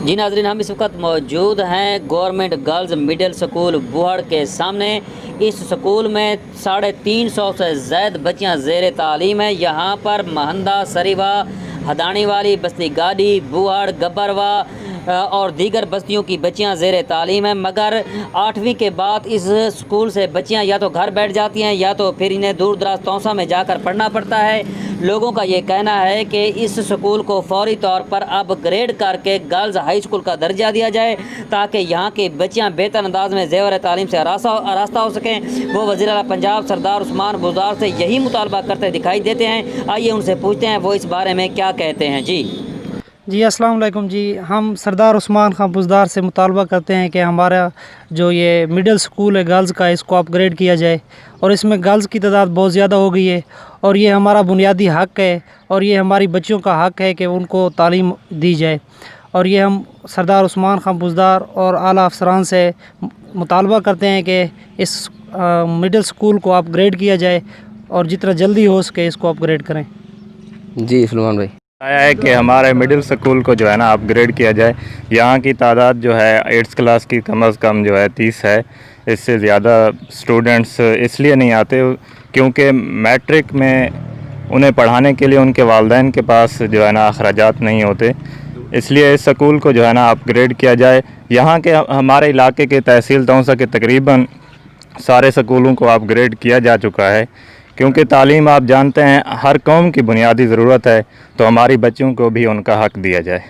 جی ناظرین، ہم اس وقت موجود ہیں گورنمنٹ گرلز مڈل سکول بوہڑ کے سامنے۔ اس سکول میں 350 سے زائد بچیاں زیر تعلیم ہیں۔ یہاں پر مہندہ، سریوا، ہدانی والی، بستی گاڑی، بوہڑ، گبروا اور دیگر بستیوں کی بچیاں زیر تعلیم ہیں، مگر 8ویں کے بعد اس سکول سے بچیاں یا تو گھر بیٹھ جاتی ہیں یا تو پھر انہیں دور دراز توسا میں جا کر پڑھنا پڑتا ہے۔ لوگوں کا یہ کہنا ہے کہ اس سکول کو فوری طور پر اپ گریڈ کر کے گرلز ہائی اسکول کا درجہ دیا جائے تاکہ یہاں کی بچیاں بہتر انداز میں زیور تعلیم سے آراستہ ہو سکیں۔ وہ وزیر اعلیٰ پنجاب سردار عثمان بزدار سے یہی مطالبہ کرتے دکھائی دیتے ہیں۔ آئیے ان سے پوچھتے ہیں وہ اس بارے میں کیا کہتے ہیں۔ جی السلام علیکم جی، ہم سردار عثمان خان بزدار سے مطالبہ کرتے ہیں کہ ہمارا جو یہ مڈل سکول ہے گرلز کا، اس کو اپ گریڈ کیا جائے، اور اس میں گرلز کی تعداد بہت زیادہ ہو گئی ہے، اور یہ ہمارا بنیادی حق ہے، اور یہ ہماری بچیوں کا حق ہے کہ ان کو تعلیم دی جائے، اور یہ ہم سردار عثمان خان بزدار اور اعلیٰ افسران سے مطالبہ کرتے ہیں کہ اس مڈل سکول کو اپ گریڈ کیا جائے اور جتنا جلدی ہو سکے اس کو اپ گریڈ کریں۔ جی سلمان بھائی، آیا ہے کہ ہمارے مڈل سکول کو جو ہے نا اپ گریڈ کیا جائے۔ یہاں کی تعداد جو ہے 8th کلاس کی کم از کم جو ہے 30 ہے، اس سے زیادہ اسٹوڈنٹس اس لیے نہیں آتے کیونکہ میٹرک میں انہیں پڑھانے کے لیے ان کے والدین کے پاس جو ہے نا اخراجات نہیں ہوتے، اس لیے اس سکول کو جو ہے نا اپ گریڈ کیا جائے۔ یہاں کے ہمارے علاقے کے تحصیل توسا کے تقریباً سارے سکولوں کو اپ گریڈ کیا جا چکا ہے، کیونکہ تعلیم آپ جانتے ہیں ہر قوم کی بنیادی ضرورت ہے، تو ہماری بچوں کو بھی ان کا حق دیا جائے۔